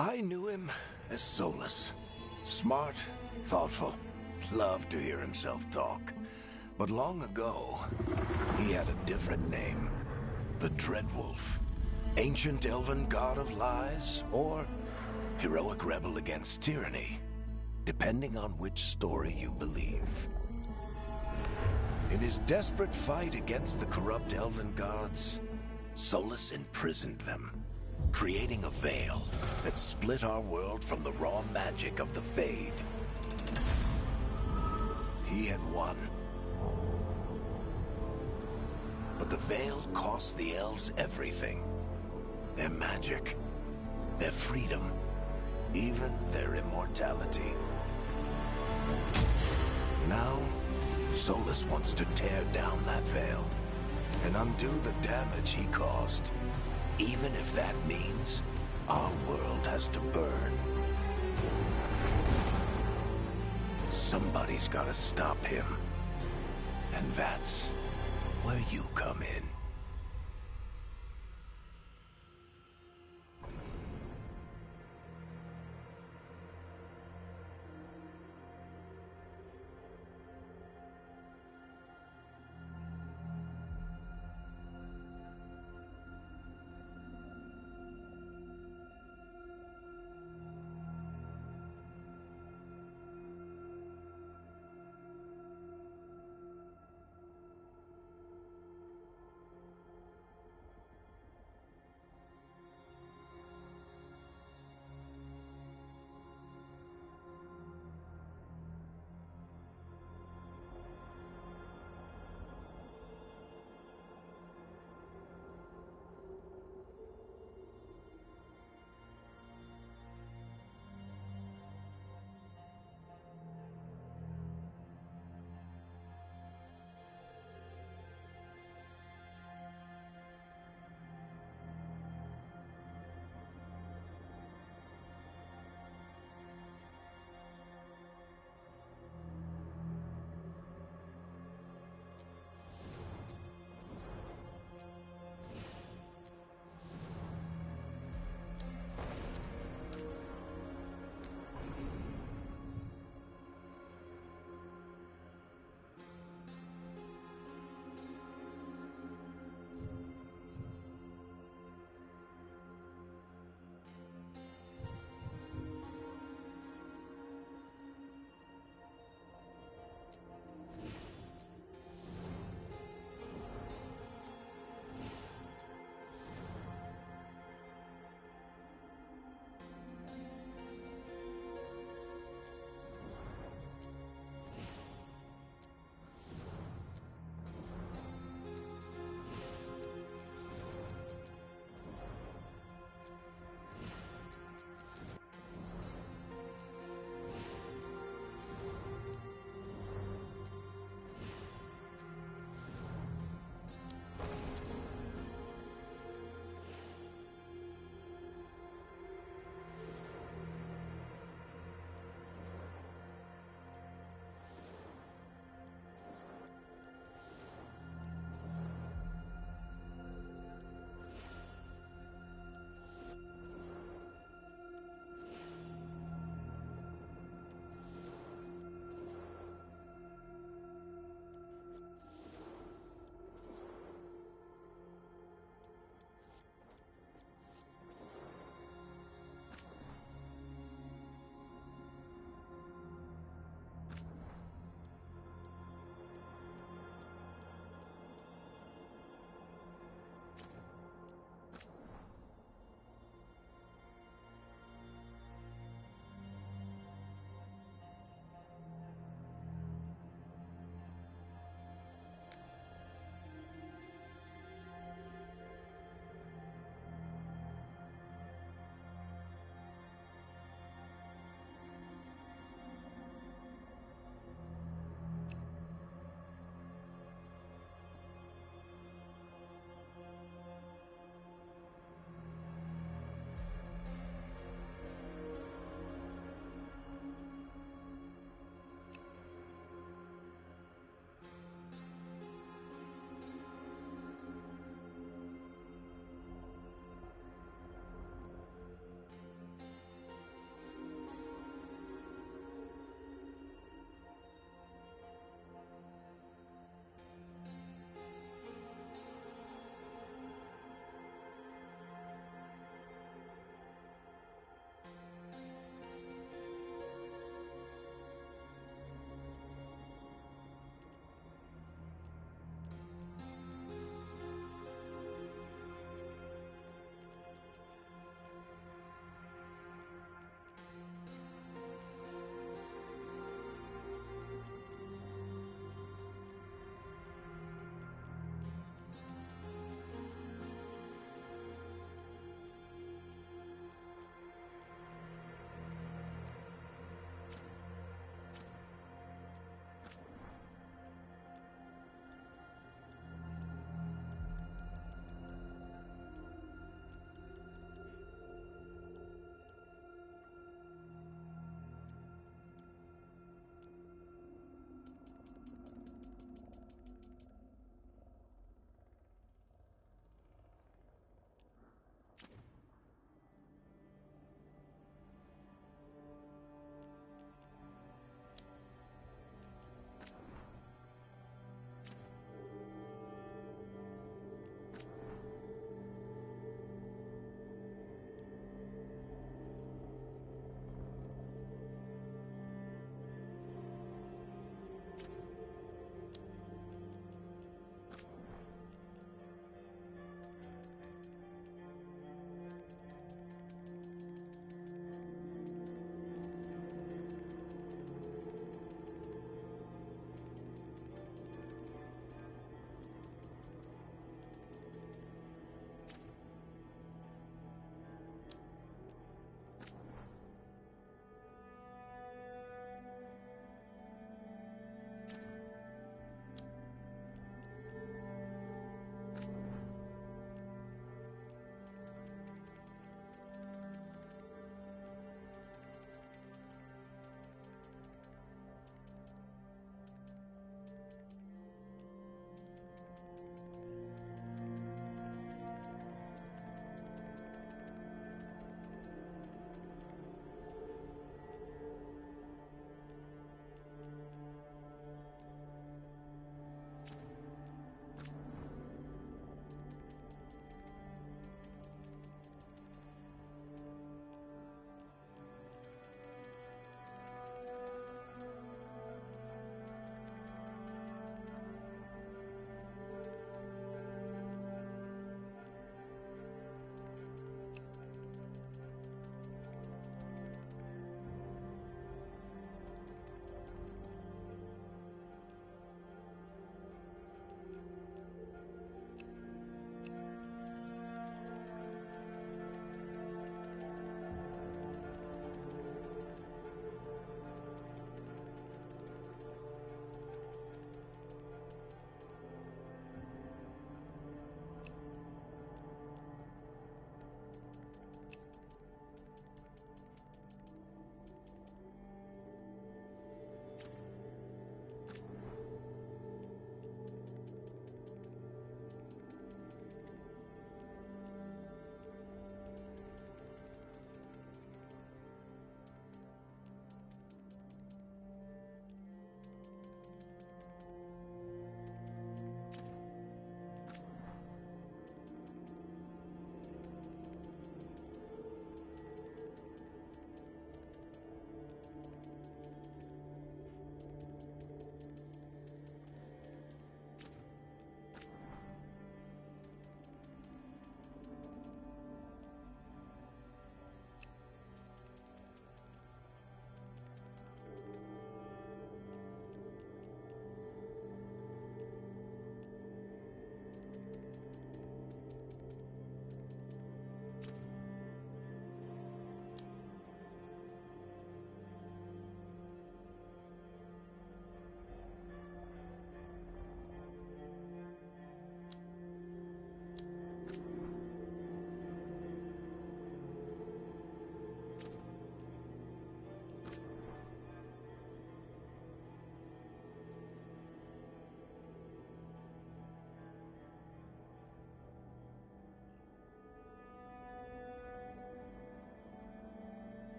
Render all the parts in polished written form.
I knew him as Solus. Smart, thoughtful, loved to hear himself talk. But long ago, he had a different name. The Dreadwolf. Ancient elven god of lies, or heroic rebel against tyranny, depending on which story you believe. In his desperate fight against the corrupt elven gods, Solus imprisoned them, creating a veil that split our world from the raw magic of the Fade. He had won. But the veil cost the elves everything. Their magic, their freedom, even their immortality. Now, Solus wants to tear down that veil and undo the damage he caused, even if that means our world has to burn. Somebody's gotta stop him, and that's where you come in.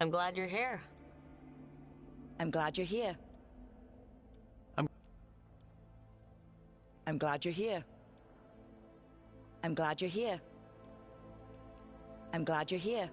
I'm glad you're here. I'm glad you're here. I'm glad you're here. I'm glad you're here. I'm glad you're here.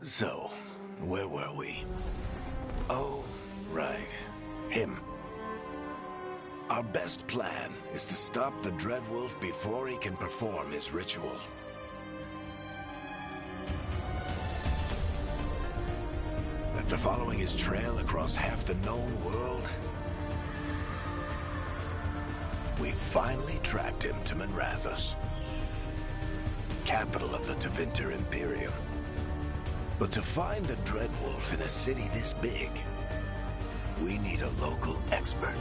So, where were we? Oh, right. Him. Our best plan is to stop the Dreadwolf before he can perform his ritual. After following his trail across half the known world, we finally tracked him to Minrathous, capital of the Tevinter Imperium. But to find the Dreadwolf in a city this big, we need a local expert.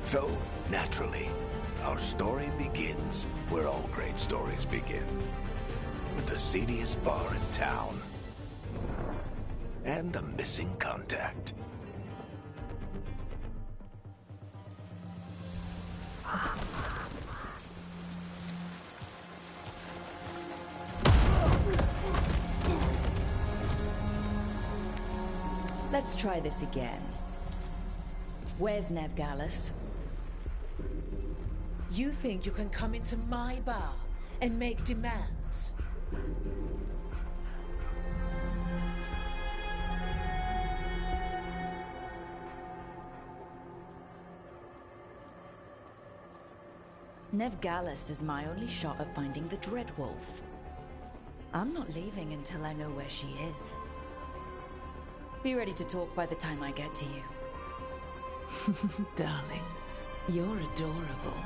So, naturally, our story begins where all great stories begin. With the seediest bar in town. And a missing contact. Let's try this again. Where's Nevgalis? You think you can come into my bar and make demands? Nevgalis is my only shot at finding the Dreadwolf. I'm not leaving until I know where she is. Be ready to talk by the time I get to you. Darling, you're adorable.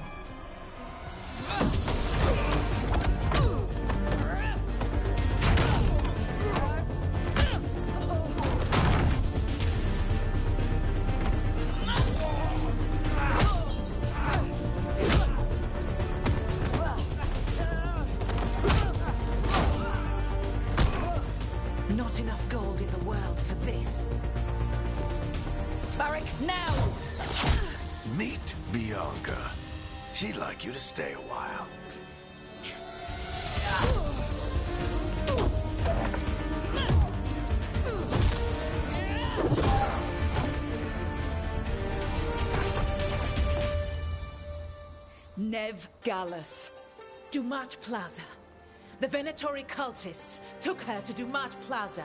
Not enough gold in the world for this. Barrack, now! Meet Bianca. She'd like you to stay a while. Nevgalis. Dumat Plaza. The Venatori cultists took her to Dumat Plaza.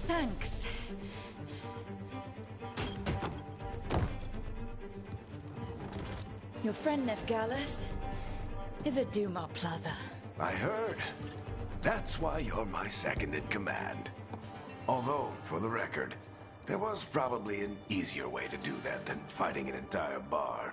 Thanks. Your friend Nevgalis is at Dumat Plaza. I heard. That's why you're my second in command. Although, for the record, there was probably an easier way to do that than fighting an entire bar.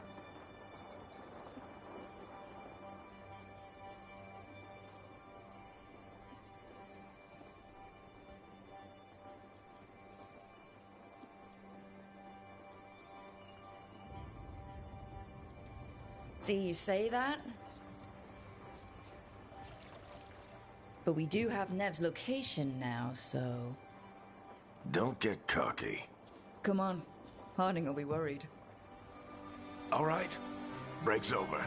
See, you say that? But we do have Nev's location now, so... Don't get cocky. Come on. Harding will be worried. All right. Break's over.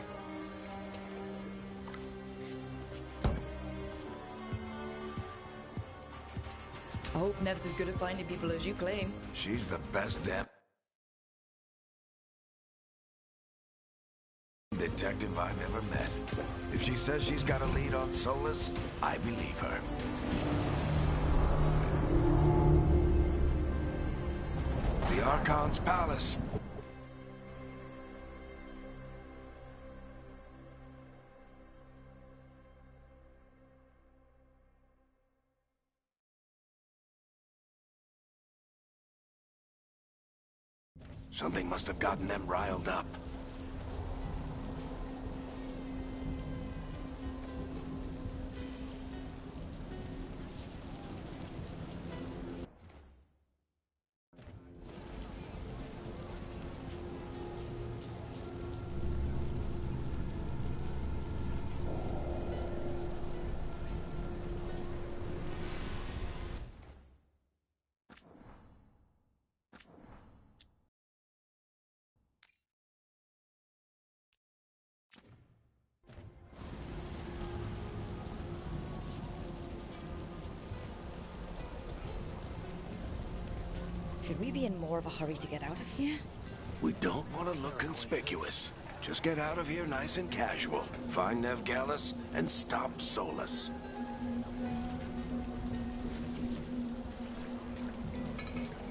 I hope Nev's as good at finding people as you claim. She's the best damn... detective I've ever met. If she says she's got a lead on Solus, I believe her. The Archon's palace. Something must have gotten them riled up. Should we be in more of a hurry to get out of here? We don't want to look conspicuous. Just get out of here nice and casual. Find Veilguard and stop Solus.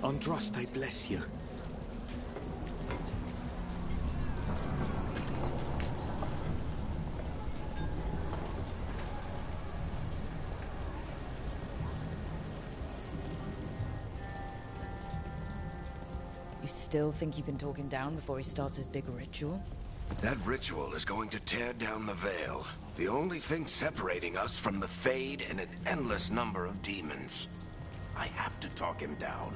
Andraste, I bless you. You still think you can talk him down before he starts his big ritual? That ritual is going to tear down the Veil. The only thing separating us from the Fade and an endless number of demons. I have to talk him down.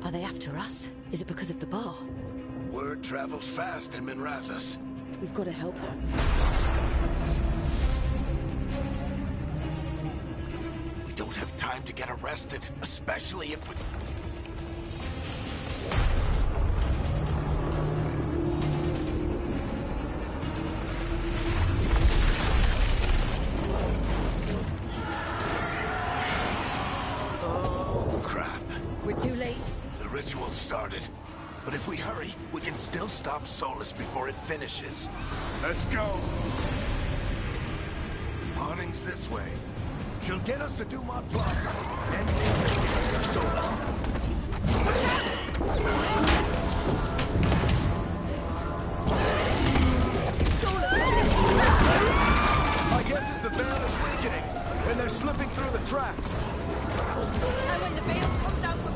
Are they after us? Is it because of the bar? Word travels fast in Minrathous. We've got to help her. We don't have time to get arrested, especially if we... Oh, crap. We're too late. The ritual started. But if we hurry, we can still stop Solus before it finishes. Let's go! Parting's this way. She'll get us to Dumont Plaza, and we'll make it to Solus. My guess is the Veil is weakening, and they're slipping through the cracks. And when the Veil comes out from...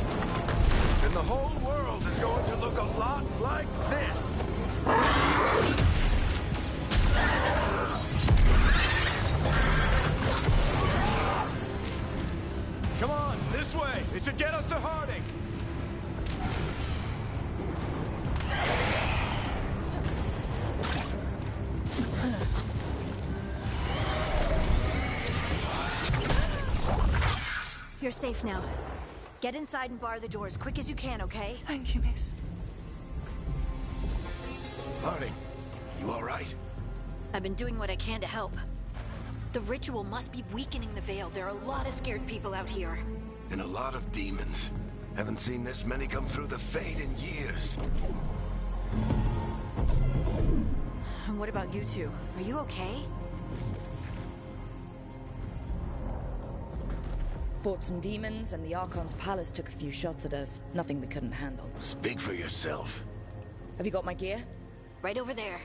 And the whole world is going to look a lot like this. Come on, this way. It should get us to Harding. You're safe now. Get inside and bar the doors quick as you can, okay? Thank you, miss. Harding, you all right? I've been doing what I can to help. The ritual must be weakening the Veil. There are a lot of scared people out here. And a lot of demons. Haven't seen this many come through the Fade in years. And what about you two? Are you okay? Fought some demons, and the Archon's palace took a few shots at us. Nothing we couldn't handle. Speak for yourself. Have you got my gear? Right over there.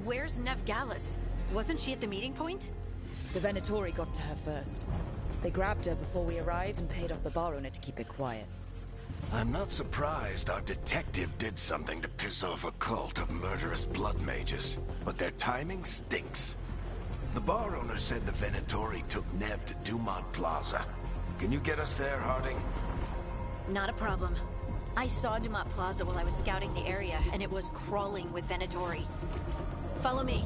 where's Nev Gallus? Wasn't she at the meeting point? The Venatori got to her first. They grabbed her before we arrived and paid off the bar owner to keep it quiet. I'm not surprised our detective did something to piss off a cult of murderous blood mages, but their timing stinks. The bar owner said the Venatori took Nev to Dumont Plaza. Can you get us there, Harding? Not a problem. I saw Dumont Plaza while I was scouting the area, and it was crawling with Venatori. Follow me.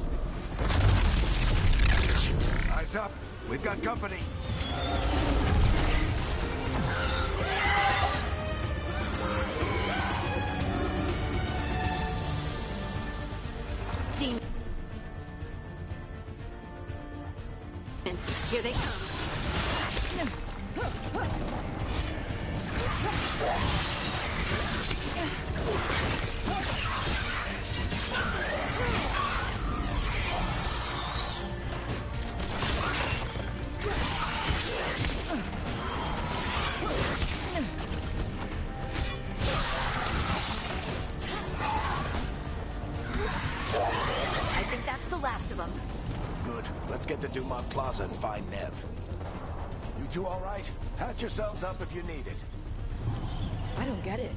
Eyes up! We've got company! Demons. Here they come. I think that's the last of them. Good. Let's get to Dumont Plaza and find Nev. You two all right? Patch yourselves up if you need it. I don't get it.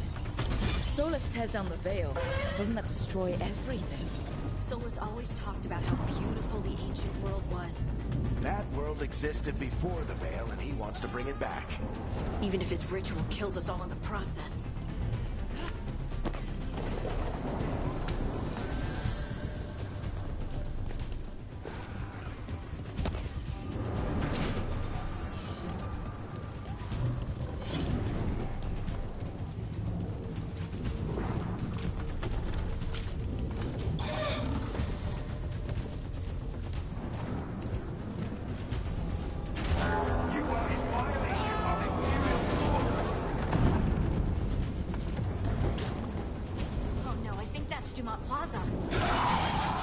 Solus tears down the Veil. Doesn't that destroy everything? Solus always talked about how beautiful the ancient world was. That world existed before the Veil, and he wants to bring it back. Even if his ritual kills us all in the process. Dumont Plaza.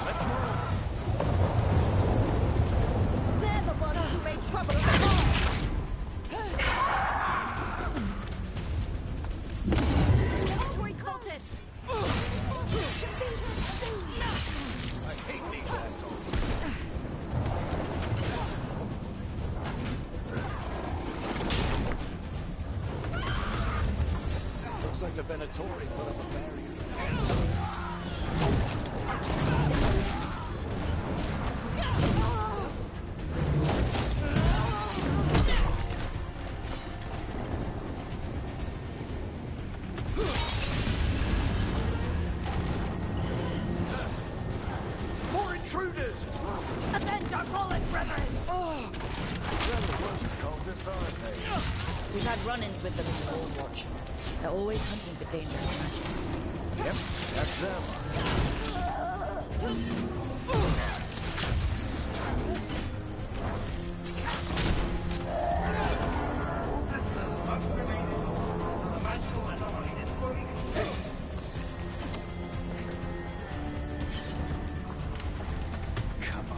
Let's move. They're the ones who made trouble at the bar. Laboratory cultists. I hate these assholes. Looks like the Venatori put up a barrier. More intruders! Avenge our fallen brethren! They're the worst cultists, aren't they? We've had run-ins with them in the Overwatch. They're always hunting for dangerous magic. Yep, that's them. Come on.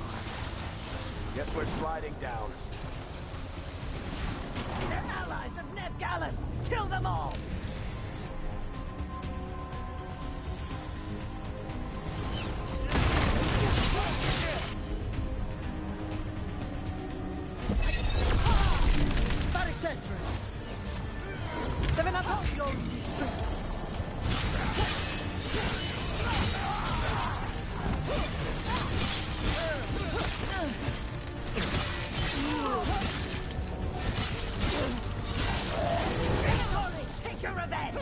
Guess we're sliding down. They're allies of Nev Gallus! Kill them all! Very dangerous! The Venatori owns these streets! Venatori, take your revenge!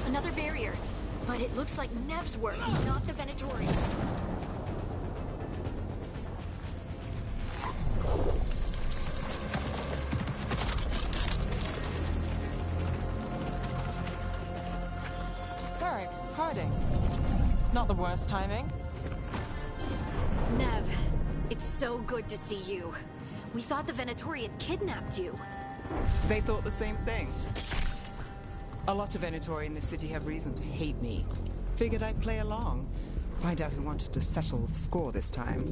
Another barrier. But it looks like Nev's work, not the Venatori's. Harding. Not the worst timing. Nev, it's so good to see you. We thought the Venatori had kidnapped you. They thought the same thing. A lot of Venatori in this city have reason to hate me. Figured I'd play along. Find out who wanted to settle the score this time.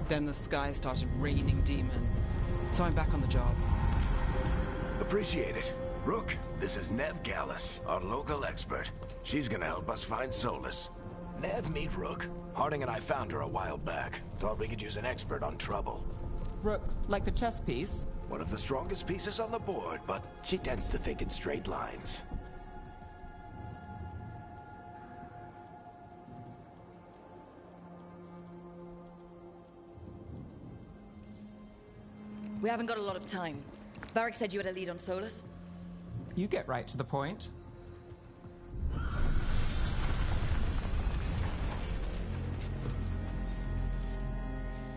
Then the sky started raining demons. So I'm back on the job. Appreciate it. Rook, this is Nev Gallus, our local expert. She's gonna help us find Solus. Nev, meet Rook. Harding and I found her a while back. Thought we could use an expert on trouble. Rook, like the chess piece? One of the strongest pieces on the board, but she tends to think in straight lines. We haven't got a lot of time. Varric said you had a lead on Solus? You get right to the point.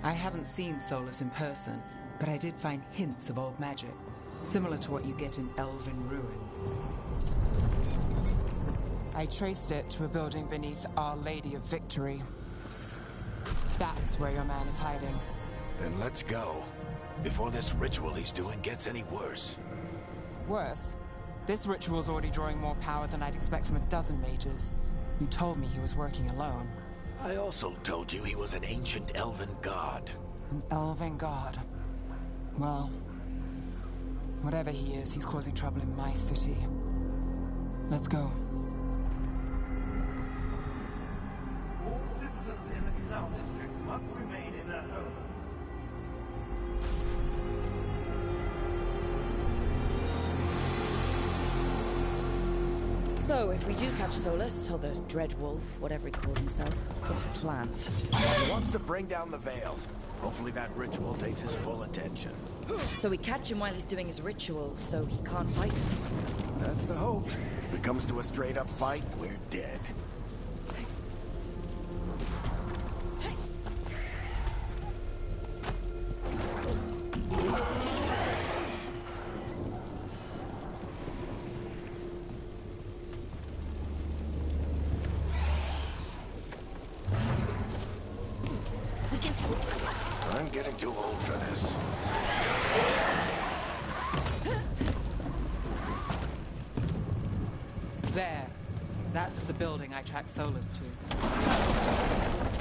I haven't seen Solus in person, but I did find hints of old magic, similar to what you get in elven ruins. I traced it to a building beneath Our Lady of Victory. That's where your man is hiding. Then let's go. Before this ritual he's doing gets any worse. Worse, this ritual's already drawing more power than I'd expect from a dozen mages. You told me he was working alone. I also told you he was an ancient elven god. An elven god. Well, whatever he is, he's causing trouble in my city. Let's go. All citizens in the Canal District must remain in their homes. So, if we do catch Solus, or the Dread Wolf, whatever he calls himself, what's the plan? He wants to bring down the Veil. Hopefully that ritual takes his full attention. So we catch him while he's doing his ritual, so he can't fight us. That's the hope. If it comes to a straight-up fight, we're dead. I'm getting too old for this. There. That's the building I tracked Solus to.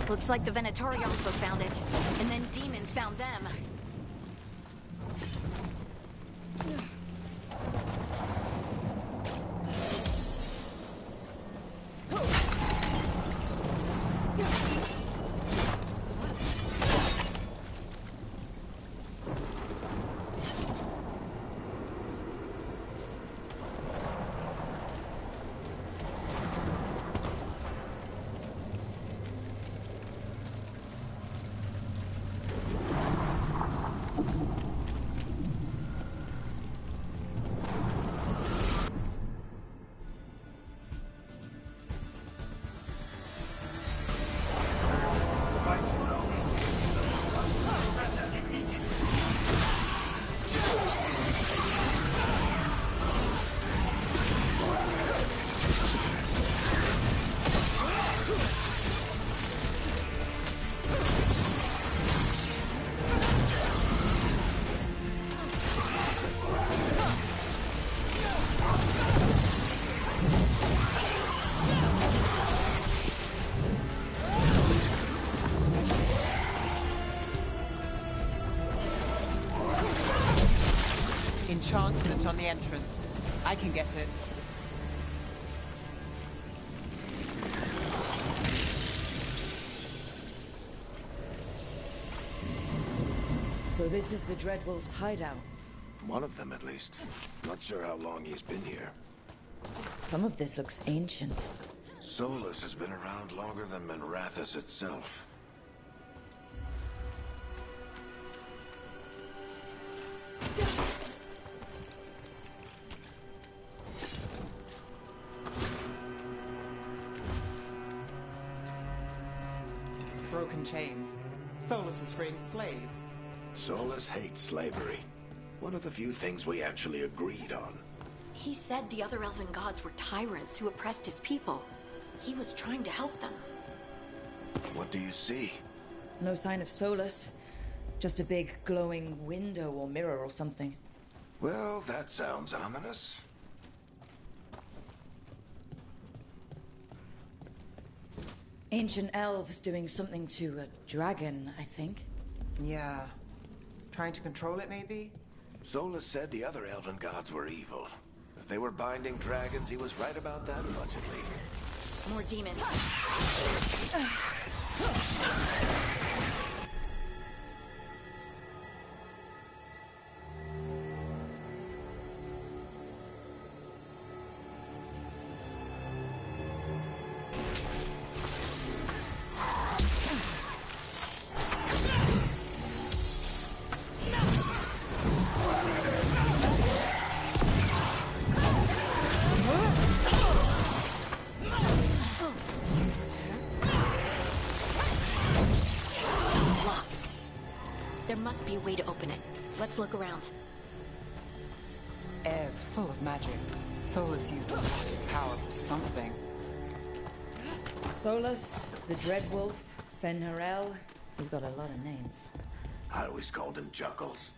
Looks like the Venatori also found it. And then demons found them. Enchantment on the entrance. I can get it. So this is the Dreadwolf's hideout. One of them, at least. Not sure how long he's been here. Some of this looks ancient. Solus has been around longer than Minrathous itself. Broken chains. Solus is freeing slaves. Solus hates slavery. One of the few things we actually agreed on. He said the other elven gods were tyrants who oppressed his people. He was trying to help them. What do you see? No sign of Solus. Just a big glowing window or mirror or something. Well, that sounds ominous. Ancient elves doing something to a dragon, I think. Yeah. Trying to control it, maybe? Solus said the other elven gods were evil. If they were binding dragons, he was right about that much at least. More demons. There must be a way to open it. Let's look around. Air's full of magic. Solus used a lot of power for something. Solus, the Dreadwolf, Fen'Harel. He's got a lot of names. I always called him Juggles.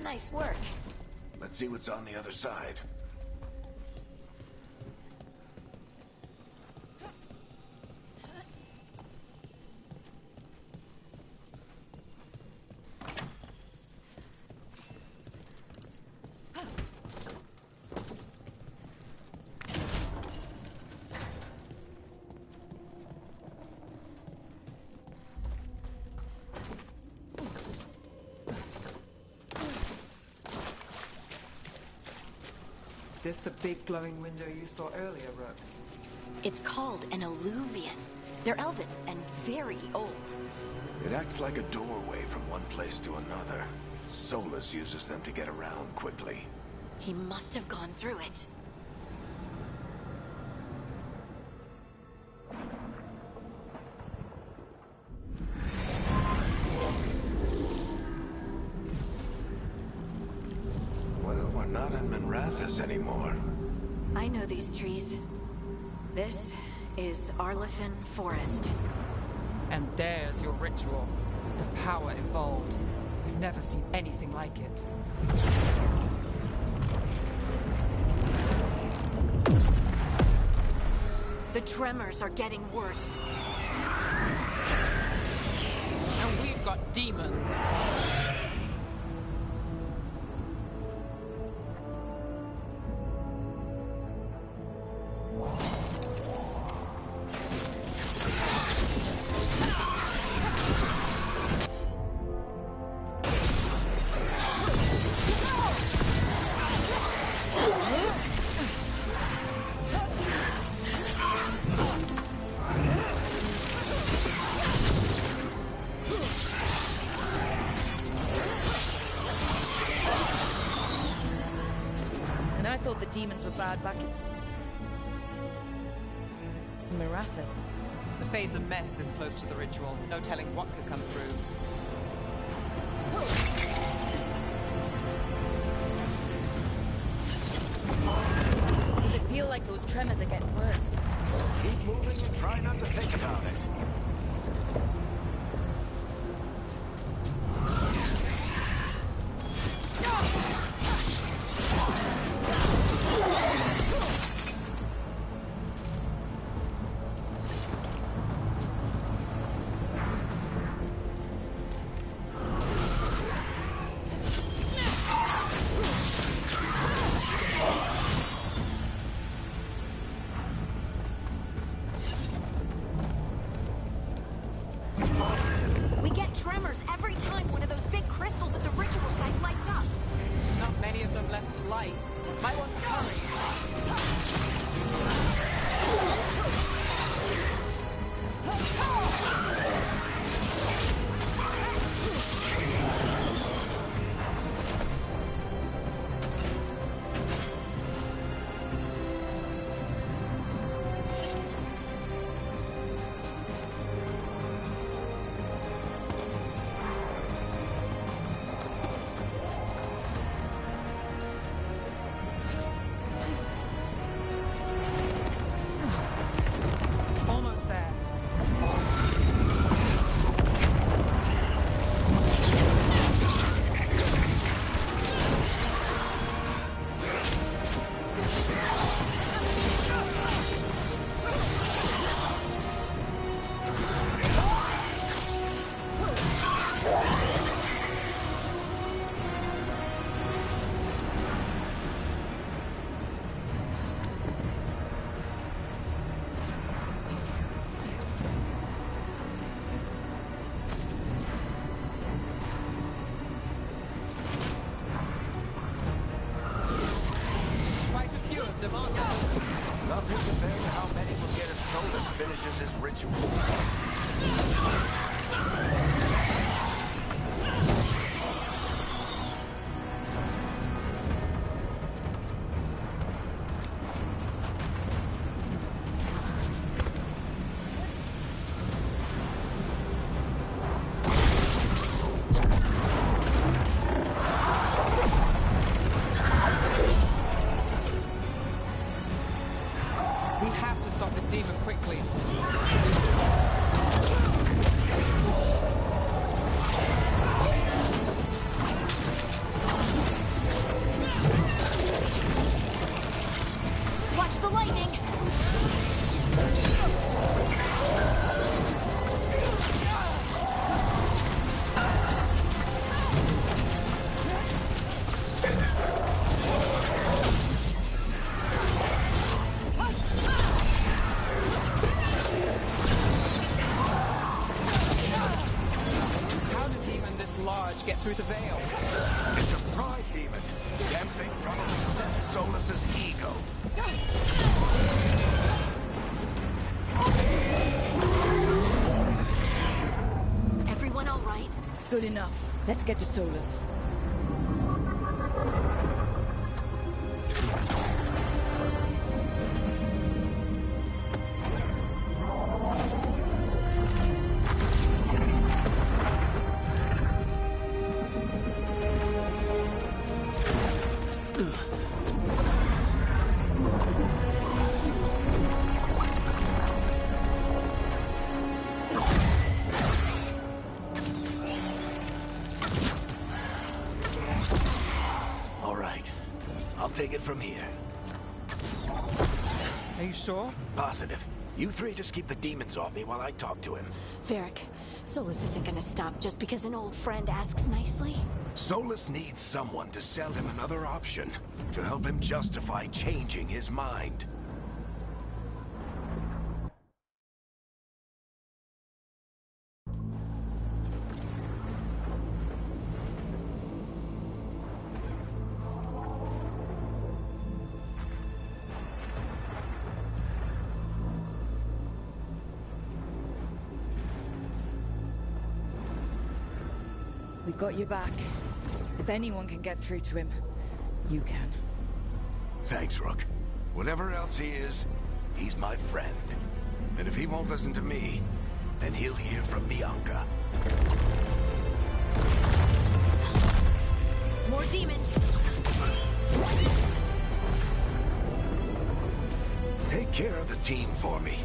Nice work. Let's see what's on the other side. This the big glowing window you saw earlier, Rook? It's called an alluvian. They're elven and very old. It acts like a doorway from one place to another. Solus uses them to get around quickly. He must have gone through it. Well, we're not in Minrathous anymore. I know these trees. This is Arlethan Forest. And there's your ritual. The power involved. We've never seen anything like it. The tremors are getting worse. And we've got demons. And I thought the demons were bad back in Minrathous. The Fade's a mess this close to the ritual. No telling what could come through. Does it feel like those tremors are getting worse? Keep moving and try not to think about it. We get tremors every time one of those big crystals at the ritual site lights up. Not many of them left to light. Might want to hurry. Solus' ritual. We have to stop this demon quickly. Watch the lightning! How did a demon this large get through the veil? It's a pride demon. Damn thing probably possessed Solus' ego. Everyone all right? Good enough. Let's get to Solus. All right. I'll take it from here. Are you sure? Positive. You three just keep the demons off me while I talk to him. Varric, Solus isn't gonna stop just because an old friend asks nicely. Solus needs someone to sell him another option, to help him justify changing his mind. We got you back. If anyone can get through to him, you can. Thanks, Rook. Whatever else he is, he's my friend. And if he won't listen to me, then he'll hear from Bianca. More demons! Take care of the team for me.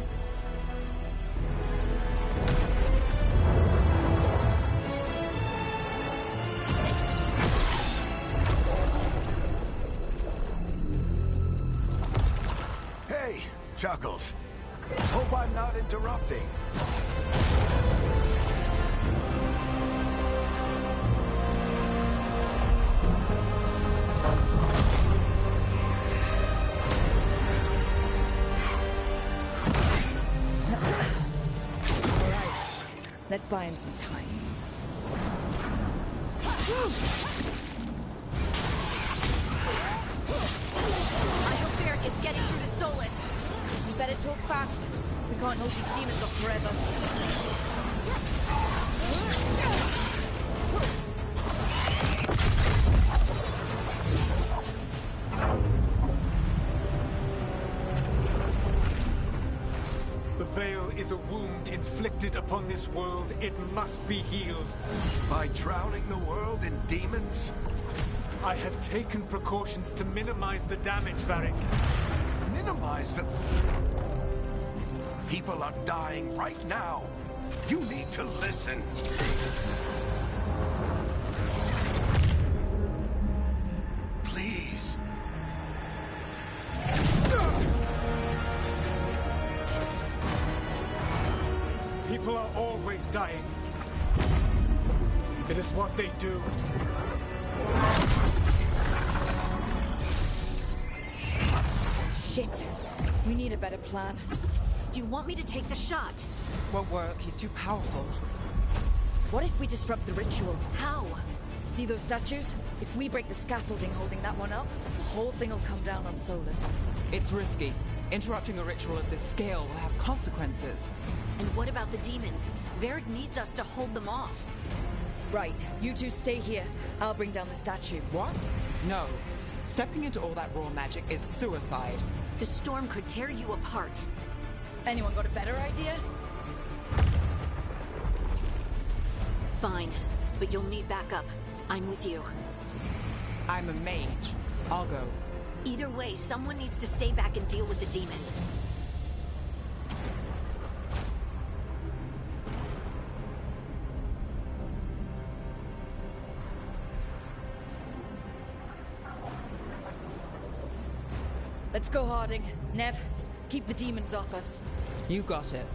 Hey, Chuckles. Hope I'm not interrupting. All right. Let's buy him some time. I hope Varric is getting through to Solus. You better talk fast. We can't hold these demons off forever. The veil is a wound inflicted upon this world. It must be healed. By drowning the world in demons? I have taken precautions to minimize the damage, Varric. Minimize the... People are dying right now. You need to listen. Please. People are always dying. It is what they do. Shit. We need a better plan. Do you want me to take the shot? Won't work. He's too powerful. What if we disrupt the ritual? How? See those statues? If we break the scaffolding holding that one up, the whole thing will come down on Solus. It's risky. Interrupting a ritual of this scale will have consequences. And what about the demons? Varric needs us to hold them off. Right, you two stay here. I'll bring down the statue. What? No. Stepping into all that raw magic is suicide. The storm could tear you apart. Anyone got a better idea? Fine, but you'll need backup. I'm with you. I'm a mage. I'll go. Either way, someone needs to stay back and deal with the demons. Let's go, Harding. Nev, keep the demons off us. You got it.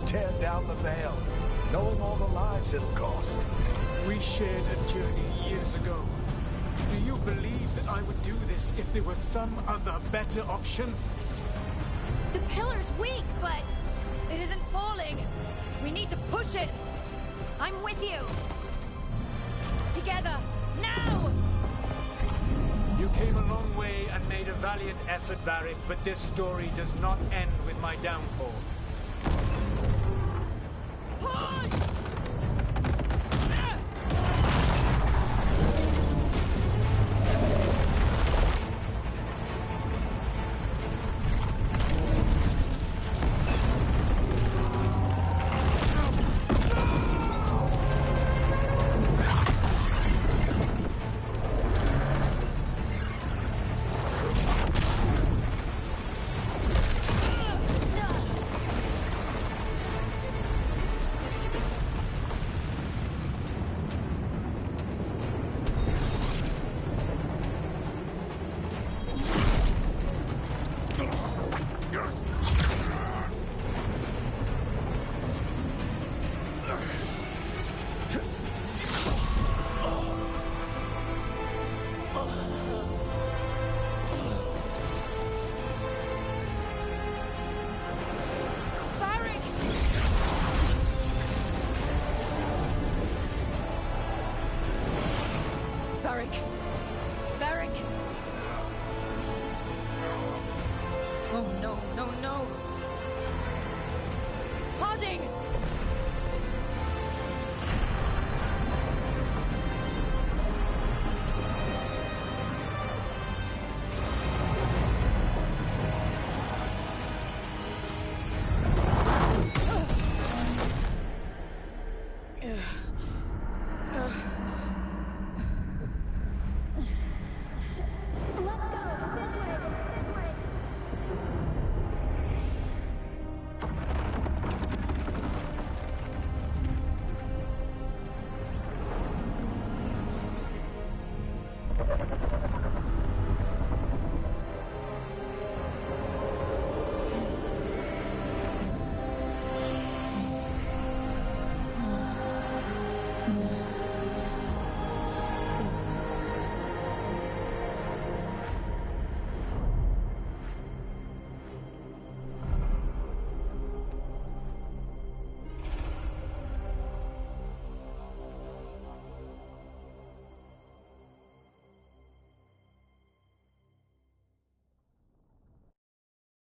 Tear down the Veil, knowing all the lives it'll cost. We shared a journey years ago. Do you believe that I would do this if there was some other better option? The pillar's weak, but It isn't falling. We need to push it. I'm with you. Together, now! You came a long way and made a valiant effort, Varric, but this story does not end with my downfall. Push! Varric! Oh no, no, no! Harding!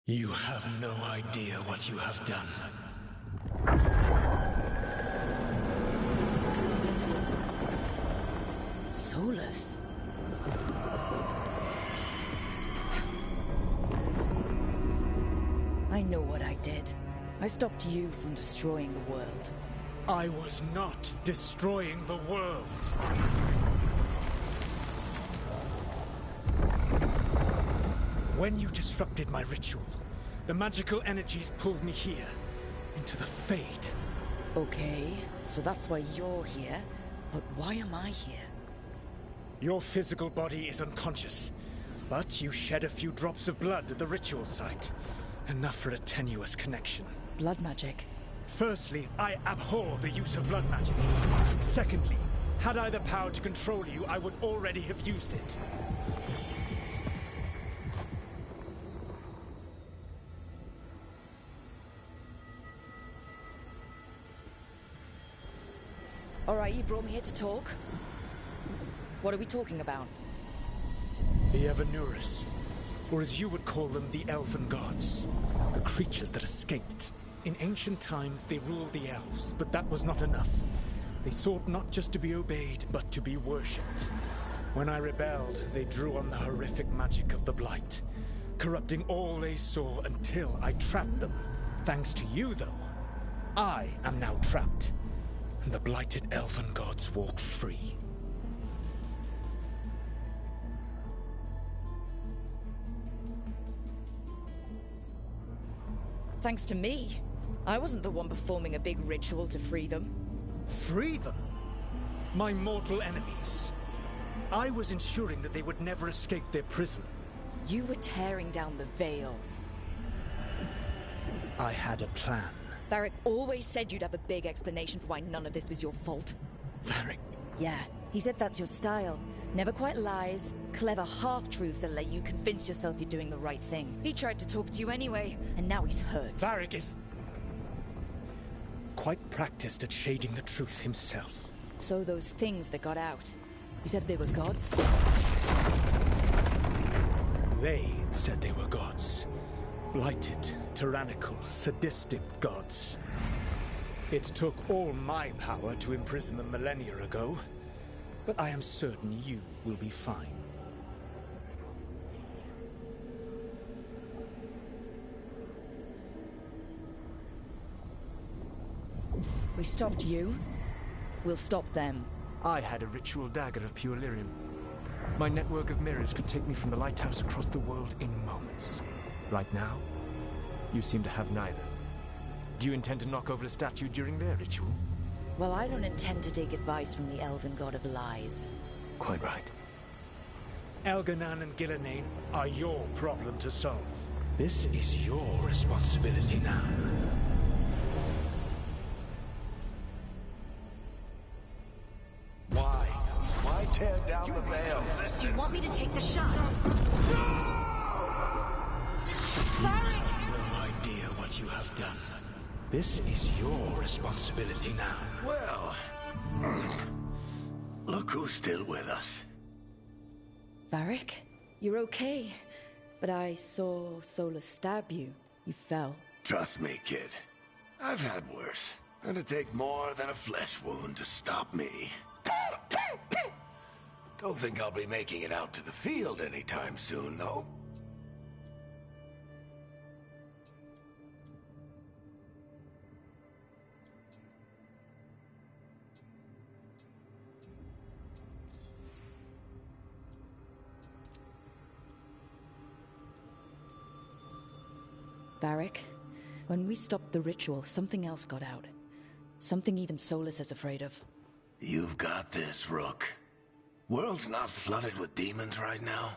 You have no idea what you have done. Solus. I know what I did. I stopped you from destroying the world. I was not destroying the world. When you disrupted my ritual, The magical energies pulled me here, into the Fade. Okay, so that's why you're here. But why am I here? Your physical body is unconscious, but you shed a few drops of blood at the ritual site. Enough for a tenuous connection. Blood magic. Firstly, I abhor the use of blood magic. Secondly, had I the power to control you, I would already have used it. Alright, you brought me here to talk. What are we talking about? The Evanurus, or as you would call them, the Elven Gods. The creatures that escaped. In ancient times, they ruled the elves, but that was not enough. They sought not just to be obeyed, but to be worshipped. When I rebelled, they drew on the horrific magic of the Blight, corrupting all they saw until I trapped them. Thanks to you, though, I am now trapped, and the blighted Elven Gods walk free. Thanks to me. I wasn't the one performing a big ritual to free them. Free them? My mortal enemies. I was ensuring that they would never escape their prison. You were tearing down the veil. I had a plan. Varric always said you'd have a big explanation for why none of this was your fault. Varric? Yeah, he said that's your style. Never quite lies, clever half-truths that let you convince yourself you're doing the right thing. He tried to talk to you anyway, and now he's hurt. Varric is quite practiced at shading the truth himself. So those things that got out, you said they were gods? They said they were gods. Blighted, tyrannical, sadistic gods. It took all my power to imprison them millennia ago, but I am certain you will be fine. We stopped you. We'll stop them. I had a ritual dagger of pure lyrium. My network of mirrors could take me from the lighthouse across the world in moments. Right now, you seem to have neither. Do you intend to knock over a statue during their ritual? Well, I don't intend to take advice from the elven god of lies. Quite right. Elganan and Gillenane are your problem to solve. This is your responsibility now. Why? Why tear down the veil? Do you want me to take the shot? No idea what you have done. This is your responsibility now. Well, look who's still with us. Varric, you're okay. But I saw Solus stab you. You fell. Trust me, kid. I've had worse. It'd take more than a flesh wound to stop me. Don't think I'll be making it out to the field anytime soon, though. Varric, when we stopped the ritual, something else got out. Something even Solus is afraid of. You've got this, Rook. World's not flooded with demons right now.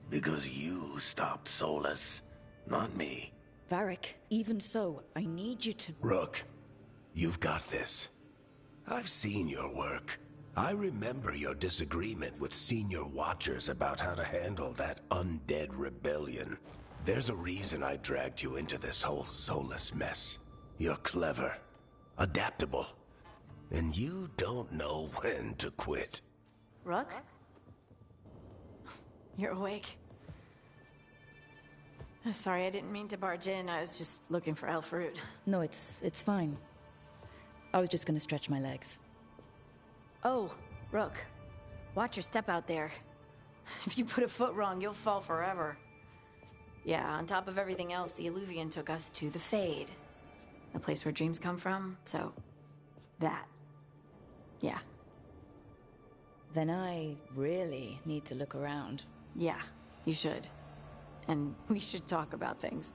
Because you stopped Solus, not me. Varric, even so, I need you to... Rook, you've got this. I've seen your work. I remember your disagreement with senior watchers about how to handle that undead rebellion. There's a reason I dragged you into this whole Solus mess. You're clever, adaptable, and you don't know when to quit. Rook? You're awake. Sorry, I didn't mean to barge in. I was just looking for elf fruit. No, it's fine. I was just gonna stretch my legs. Oh, Rook. Watch your step out there. If you put a foot wrong, you'll fall forever. Yeah, on top of everything else, the Illuvian took us to the Fade. The place where dreams come from, so... that. Yeah. Then I really need to look around. Yeah, you should. And we should talk about things.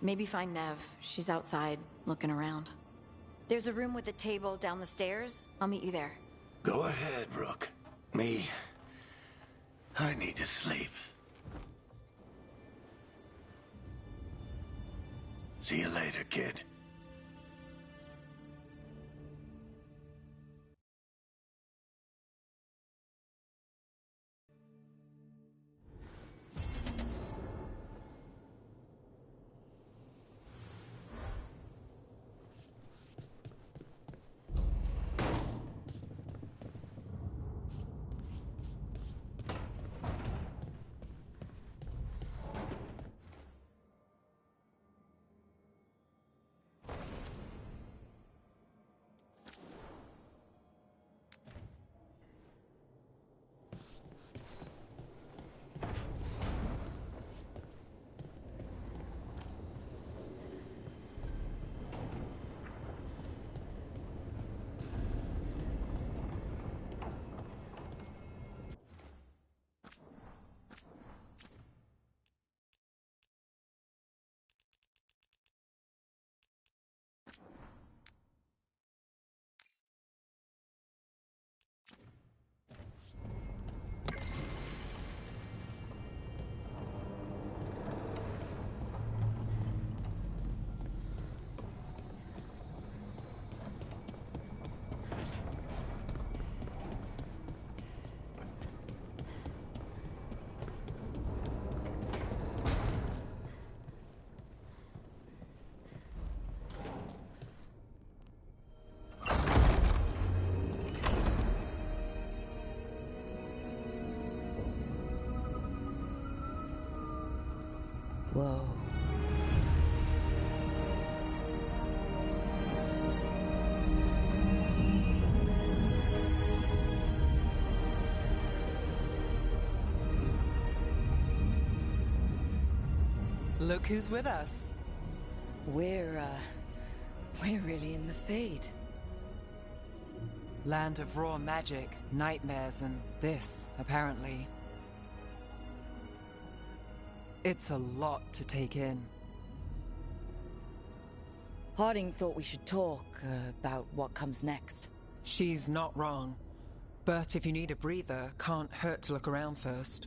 Maybe find Nev. She's outside, looking around. There's a room with a table down the stairs. I'll meet you there. Go ahead, Rook. Me, I need to sleep. See you later, kid. Whoa. Look who's with us. We're really in the Fade. Land of raw magic, nightmares, and this, apparently. It's a lot to take in. Harding thought we should talk about what comes next. She's not wrong. But if you need a breather, can't hurt to look around first.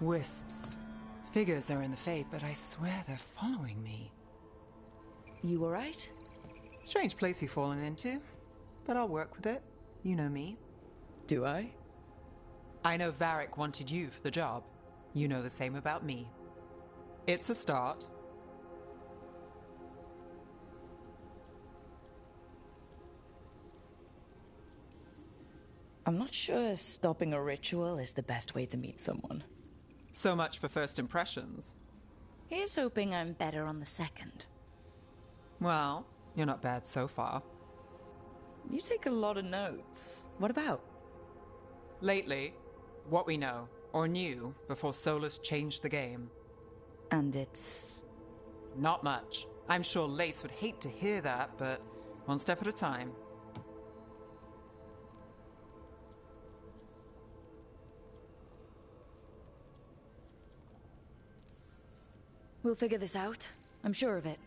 Wisps. Figures are in the Fade, but I swear they're following me. You alright? Strange place you've fallen into, but I'll work with it. You know me. Do I? I know Varric wanted you for the job. You know the same about me. It's a start. I'm not sure stopping a ritual is the best way to meet someone. So much for first impressions. Here's hoping I'm better on the second. Well, you're not bad so far. You take a lot of notes. What about? Lately, what we know, or knew, before Solus changed the game. And it's... Not much. I'm sure Lace would hate to hear that, but one step at a time. We'll figure this out. I'm sure of it.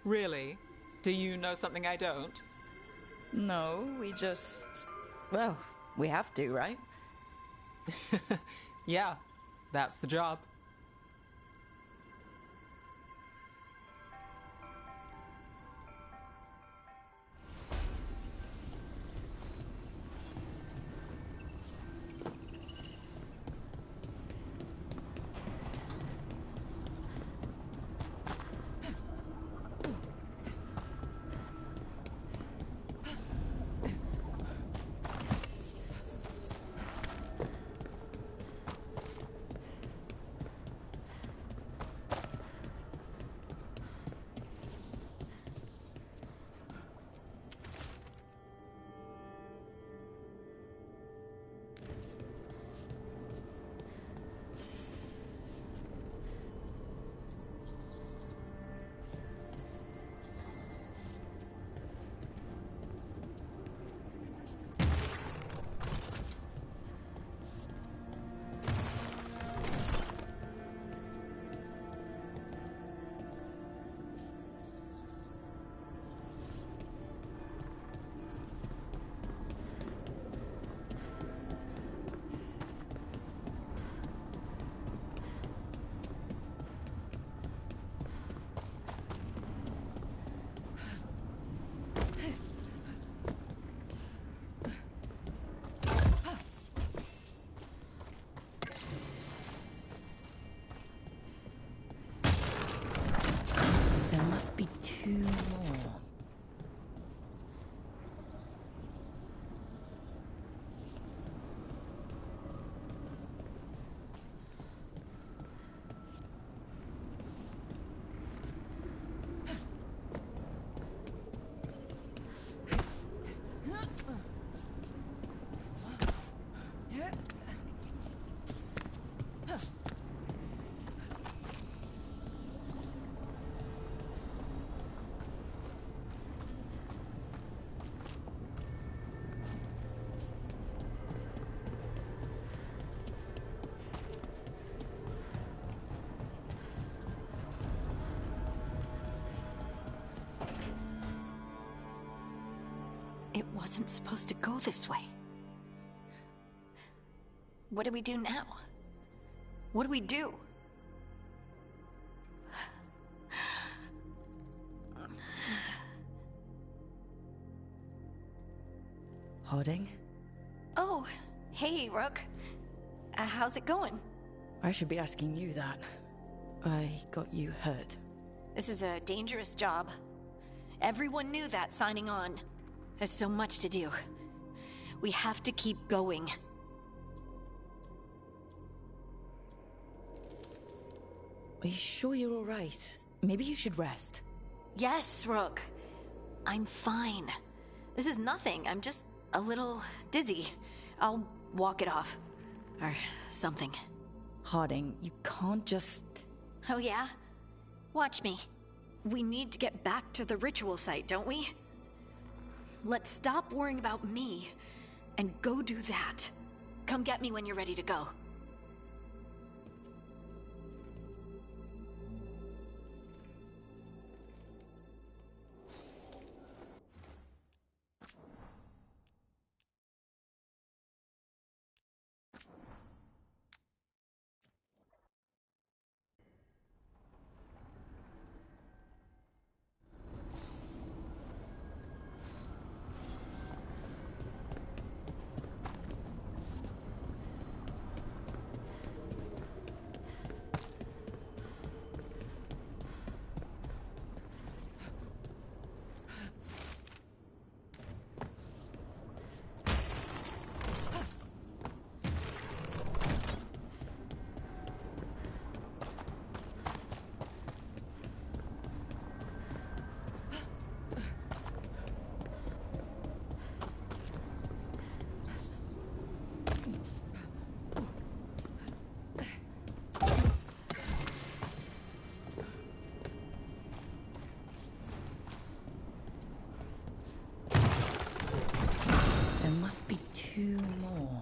Really? Do you know something I don't? No, we just... Well, we have to, right? Yeah, that's the job. Must be two more. It wasn't supposed to go this way. What do we do now? What do we do? Harding? Oh, hey, Rook. How's it going? I should be asking you that. I got you hurt. This is a dangerous job. Everyone knew that signing on. There's so much to do. We have to keep going. Are you sure you're alright? Maybe you should rest. Yes, Rook. I'm fine. This is nothing. I'm just a little dizzy. I'll walk it off. Or something. Harding, you can't just... Oh yeah? Watch me. We need to get back to the ritual site, don't we? Let's stop worrying about me and go do that. Come get me when you're ready to go. 2 more.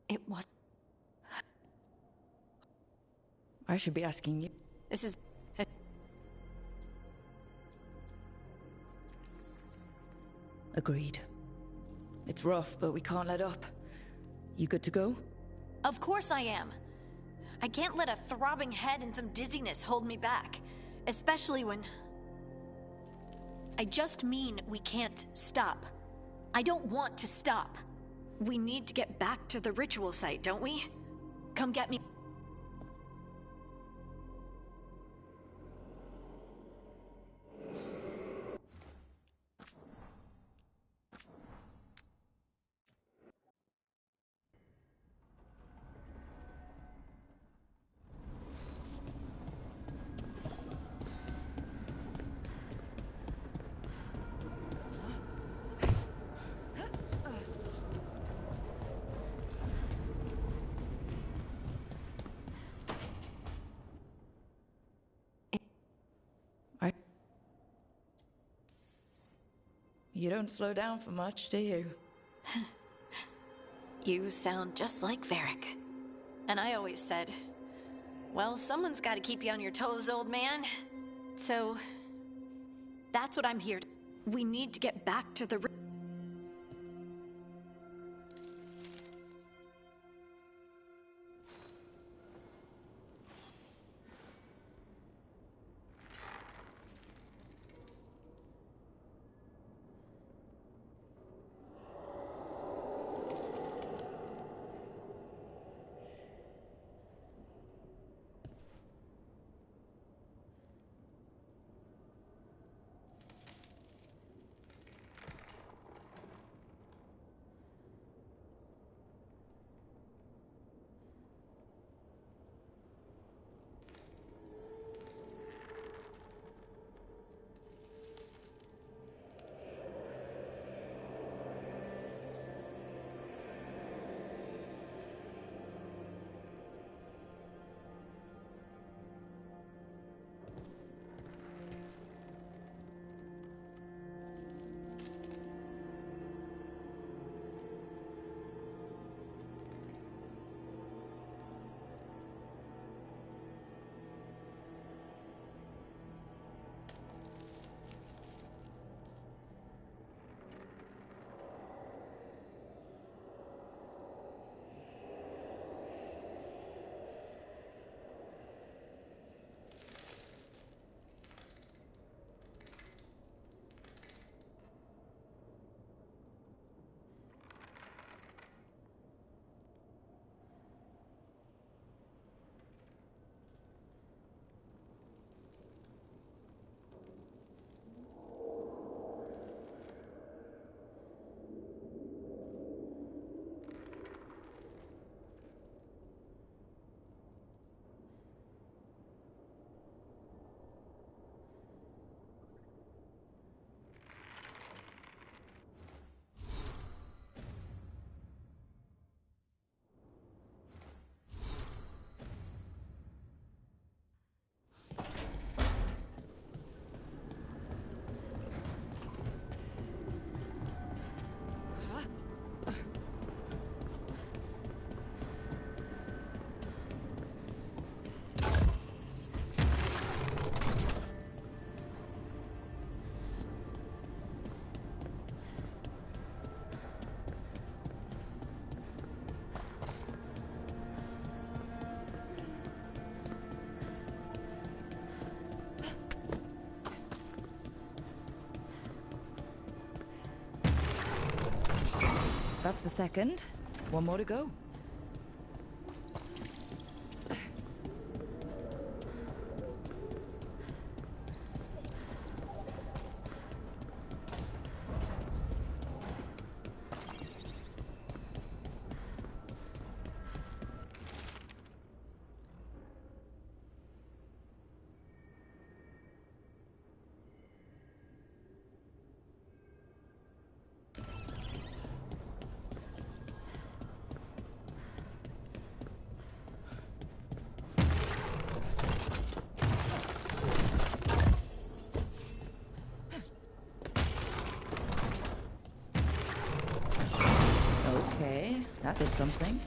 It was... I should be asking you. This is... Agreed. It's rough, but we can't let up. You good to go? Of course I am. I can't let a throbbing head and some dizziness hold me back. Especially when... I just mean we can't stop. I don't want to stop. We need to get back to the ritual site, don't we? Come get me. You don't slow down for much, do you? You sound just like Varric. And I always said, well, someone's got to keep you on your toes, old man. So, that's what I'm here to... We need to get back to the... That's the second. One more to go. Okay, that did something.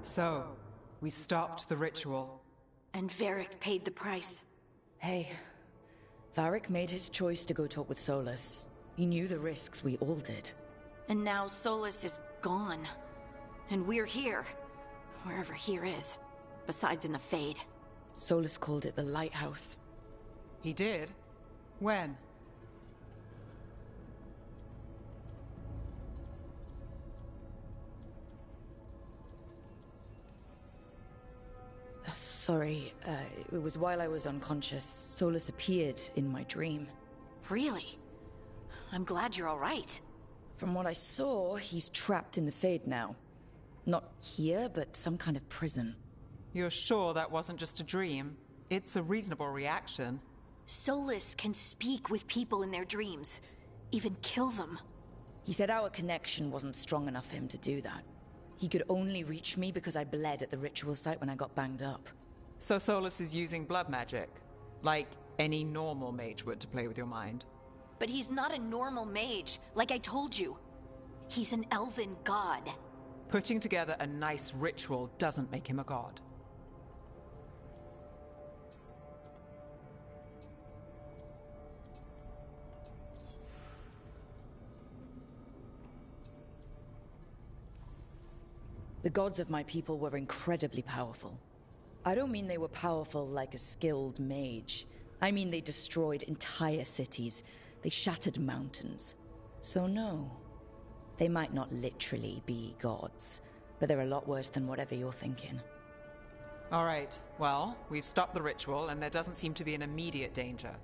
So, we stopped the ritual. And Varric paid the price. Hey, Varric made his choice to go talk with Solus. He knew the risks, we all did. And now Solus is gone. And we're here. Wherever here is. Besides in the Fade. Solus called it the Lighthouse. He did? When? Sorry, it was while I was unconscious. Solus appeared in my dream. Really? I'm glad you're all right. From what I saw, he's trapped in the Fade now. Not here, but some kind of prison. You're sure that wasn't just a dream? It's a reasonable reaction. Solus can speak with people in their dreams, even kill them. He said our connection wasn't strong enough for him to do that. He could only reach me because I bled at the ritual site when I got banged up. So Solus is using blood magic, like any normal mage would to play with your mind. But he's not a normal mage, like I told you. He's an elven god. Putting together a nice ritual doesn't make him a god. The gods of my people were incredibly powerful. I don't mean they were powerful like a skilled mage. I mean they destroyed entire cities. They shattered mountains. So no, they might not literally be gods, but they're a lot worse than whatever you're thinking. All right, well, we've stopped the ritual and there doesn't seem to be an immediate danger.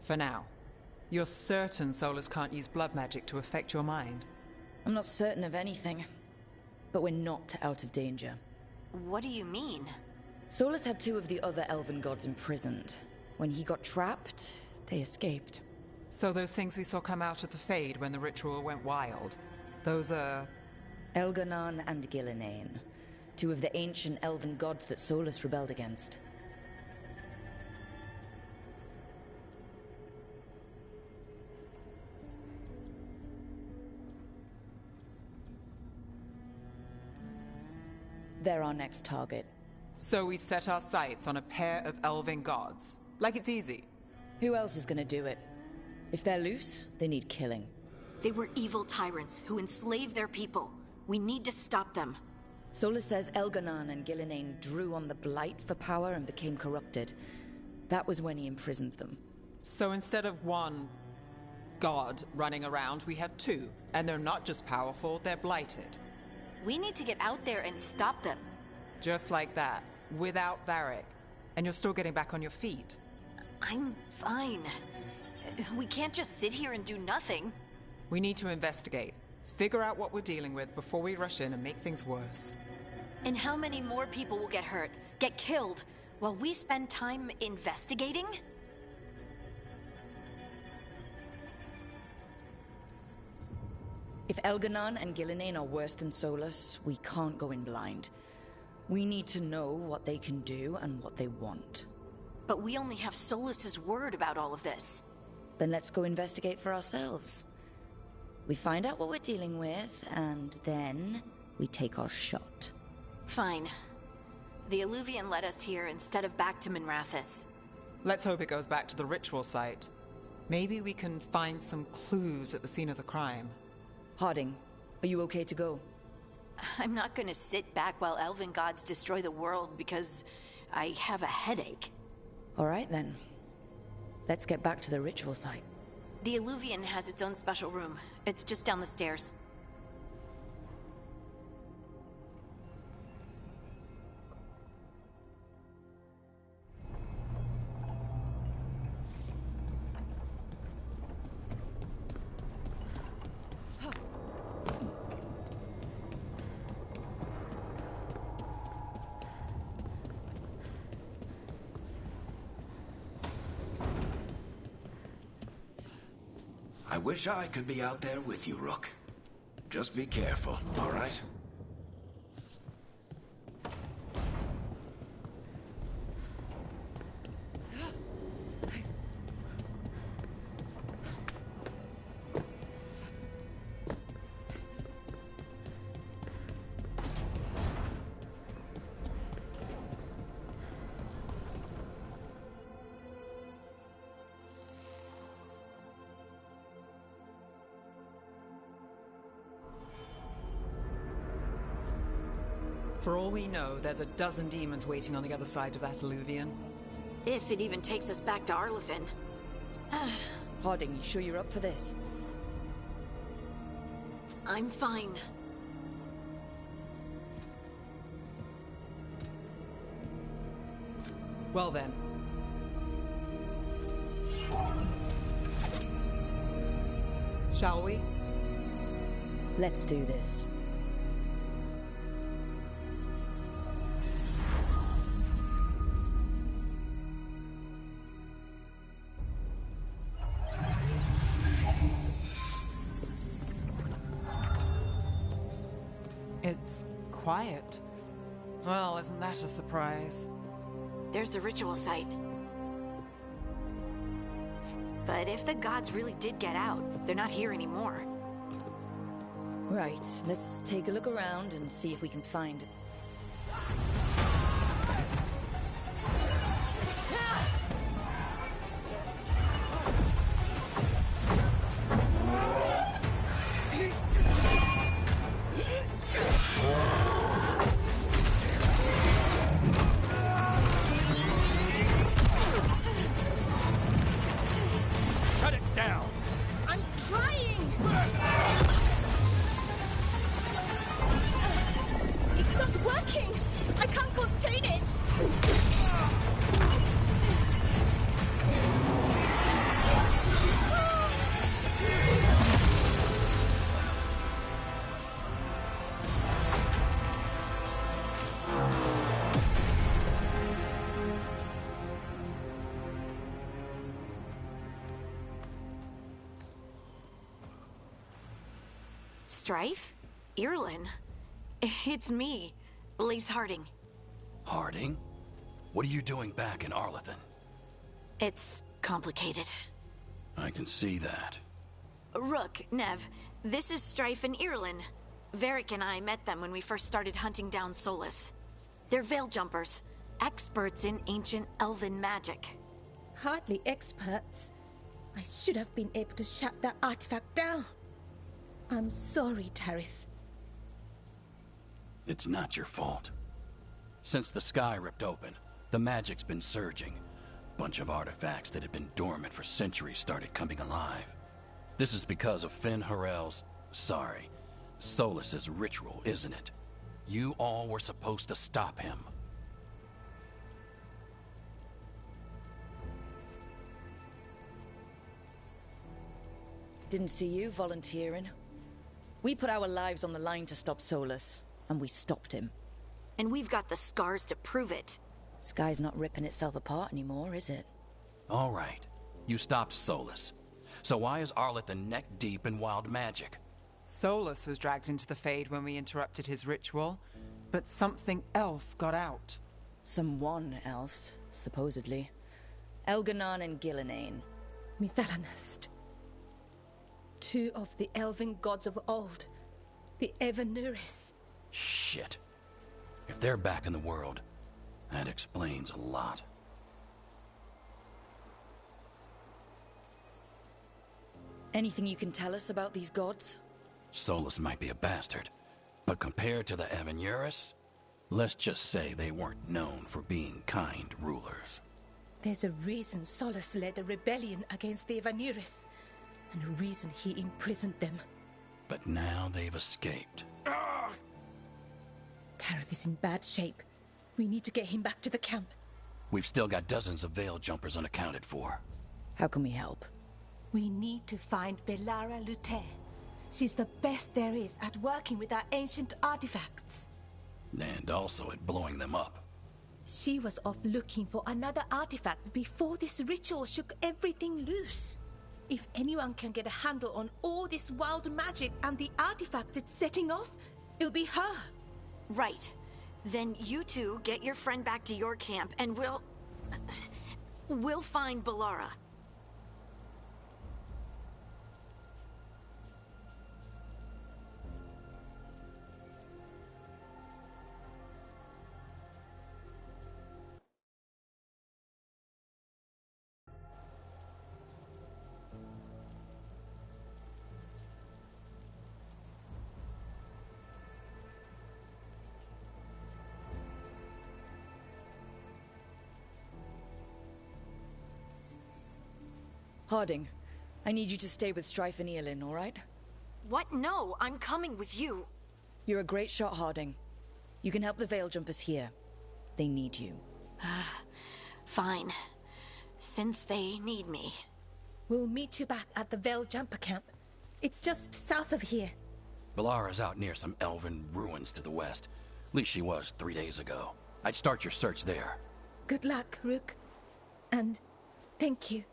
For now. You're certain Solus can't use blood magic to affect your mind? I'm not certain of anything, but we're not out of danger. What do you mean? Solus had two of the other elven gods imprisoned. When he got trapped, they escaped. So those things we saw come out of the Fade when the ritual went wild, those are... Elganon and Gillinane, two of the ancient elven gods that Solus rebelled against. They're our next target. So we set our sights on a pair of elven gods. Like it's easy. Who else is gonna do it? If they're loose, they need killing. They were evil tyrants who enslaved their people. We need to stop them. Solus says Elganon and Gillinane drew on the Blight for power and became corrupted. That was when he imprisoned them. So instead of one god running around, we have two. And they're not just powerful, they're blighted. We need to get out there and stop them. Just like that, without Varric. And you're still getting back on your feet. I'm fine. We can't just sit here and do nothing. We need to investigate. Figure out what we're dealing with before we rush in and make things worse. And how many more people will get hurt, get killed, while we spend time investigating? If Elganon and Gillinane are worse than Solus, we can't go in blind. We need to know what they can do and what they want. But we only have Solus's word about all of this. Then let's go investigate for ourselves. We find out what we're dealing with, and then we take our shot. Fine. The Illuvian led us here instead of back to Minrathous. Let's hope it goes back to the ritual site. Maybe we can find some clues at the scene of the crime. Harding, are you okay to go? I'm not gonna sit back while elven gods destroy the world because I have a headache. All right then. Let's get back to the ritual site. The Illuvian has its own special room. It's just down the stairs. I wish I could be out there with you, Rook. Just be careful, all right? For all we know, there's a dozen demons waiting on the other side of that Illuvian. If it even takes us back to Arlefin. Harding, you sure you're up for this? I'm fine. Well then. Shall we? Let's do this. It's quiet. Well, isn't that a surprise? There's the ritual site. But if the gods really did get out, they're not here anymore. Right, let's take a look around and see if we can find... Cut it down! I'm trying! It's not working! I can't contain it! Strife? Irlin? It's me, Lise Harding. Harding? What are you doing back in Arlethan? It's complicated. I can see that. Rook, Nev, this is Strife and Irlin. Varric and I met them when we first started hunting down Solus. They're veil jumpers, experts in ancient elven magic. Hardly experts. I should have been able to shut that artifact down. I'm sorry, Tarith. It's not your fault. Since the sky ripped open, the magic's been surging. Bunch of artifacts that had been dormant for centuries started coming alive. This is because of Finn Harel's... Solus's ritual, isn't it? You all were supposed to stop him. Didn't see you volunteering. We put our lives on the line to stop Solus, and we stopped him. And we've got the scars to prove it. Sky's not ripping itself apart anymore, is it? All right. You stopped Solus. So why is Arlethan neck deep in wild magic? Solus was dragged into the Fade when we interrupted his ritual, but something else got out. Someone else, supposedly. Elganon and Gillenane. Mithalanast. Two of the elven gods of old. The Evanuris. Shit. If they're back in the world, that explains a lot. Anything you can tell us about these gods? Solus might be a bastard, but compared to the Evanuris, let's just say they weren't known for being kind rulers. There's a reason Solus led a rebellion against the Evanuris, and a reason he imprisoned them. But now they've escaped. Tarith is in bad shape. We need to get him back to the camp. We've still got dozens of veil jumpers unaccounted for. How can we help? We need to find Belara Lute. She's the best there is at working with our ancient artifacts. And also at blowing them up. She was off looking for another artifact before this ritual shook everything loose. If anyone can get a handle on all this wild magic and the artifacts it's setting off, it'll be her. Right. Then you two get your friend back to your camp and we'll find Belara. Harding, I need you to stay with Strife and Eolin, all right? What? No, I'm coming with you. You're a great shot, Harding. You can help the Veil Jumpers here. They need you. Fine. Since they need me. We'll meet you back at the Veil Jumper Camp. It's just south of here. Balara's out near some elven ruins to the west. At least she was 3 days ago. I'd start your search there. Good luck, Rook. And thank you.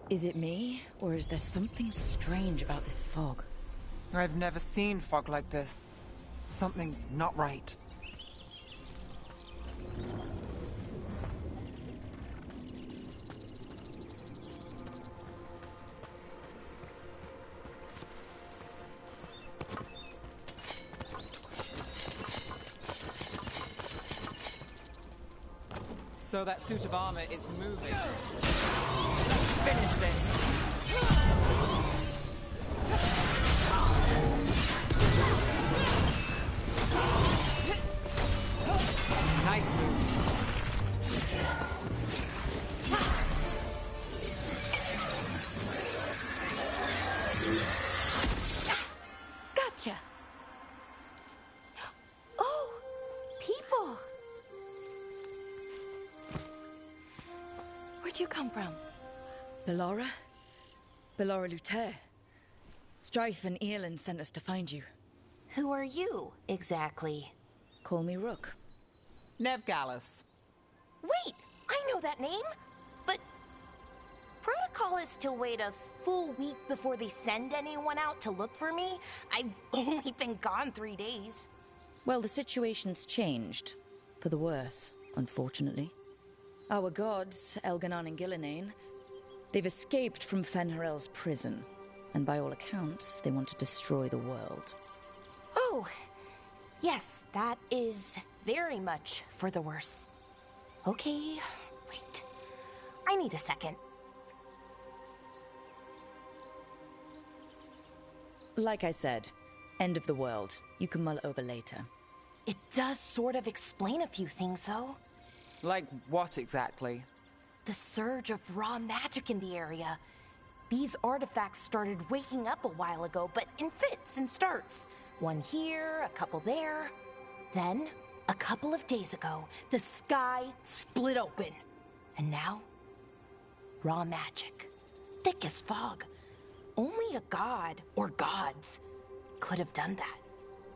Is it me, or is there something strange about this fog? I've never seen fog like this. Something's not right. So that suit of armor is moving. Let's finish this. Nice move. Gotcha. Oh, people. Where'd you come from? Bellara? Bellara Luther. Strife and Earlin sent us to find you. Who are you, exactly? Call me Rook. Nev Gallus. Wait, I know that name, but protocol is to wait a full week before they send anyone out to look for me. I've only been gone 3 days. Well, the situation's changed. For the worse, unfortunately. Our gods, Elganon and Gillinane, they've escaped from Fen'Harel's prison. And by all accounts, they want to destroy the world. Oh, yes, that is very much for the worse. Okay, wait. I need a second. Like I said, end of the world. You can mull it over later. It does sort of explain a few things, though. Like what exactly? The surge of raw magic in the area. These artifacts started waking up a while ago, but in fits and starts. One here, a couple there. Then, a couple of days ago, the sky split open. And now, raw magic. Thick as fog. Only a god, or gods, could have done that.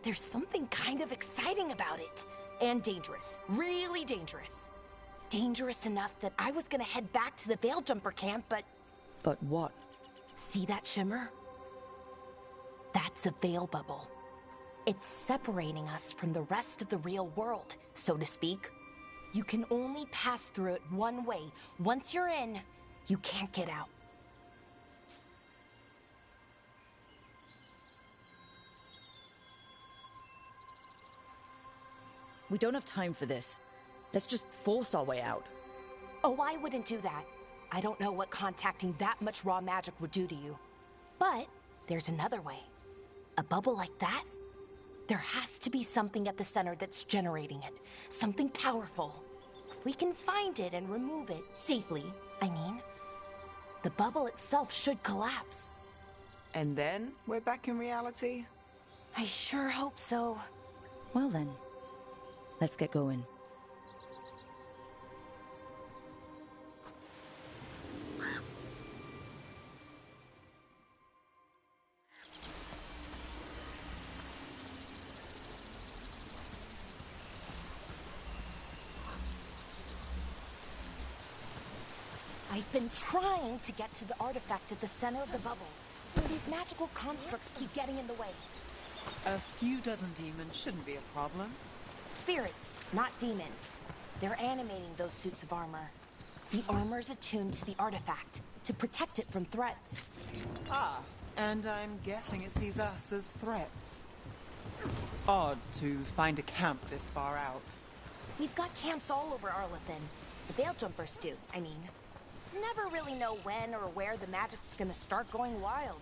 There's something kind of exciting about it. And dangerous. Really dangerous. Dangerous enough that I was gonna head back to the Veil Jumper camp, but... But what? See that shimmer? That's a veil bubble. It's separating us from the rest of the real world, so to speak. You can only pass through it one way. Once you're in, you can't get out. We don't have time for this. Let's just force our way out. Oh, I wouldn't do that. I don't know what contacting that much raw magic would do to you. But there's another way. A bubble like that? There has to be something at the center that's generating it. Something powerful. If we can find it and remove it, safely, I mean, the bubble itself should collapse. And then we're back in reality? I sure hope so. Well then, let's get going. I've been trying to get to the artifact at the center of the bubble, but these magical constructs keep getting in the way. A few dozen demons shouldn't be a problem. Spirits, not demons. They're animating those suits of armor. The armor's attuned to the artifact, to protect it from threats. Ah, and I'm guessing it sees us as threats. Odd to find a camp this far out. We've got camps all over Arlathan. The Veil Jumpers do, I mean. Never really know when or where the magic's gonna start going wild.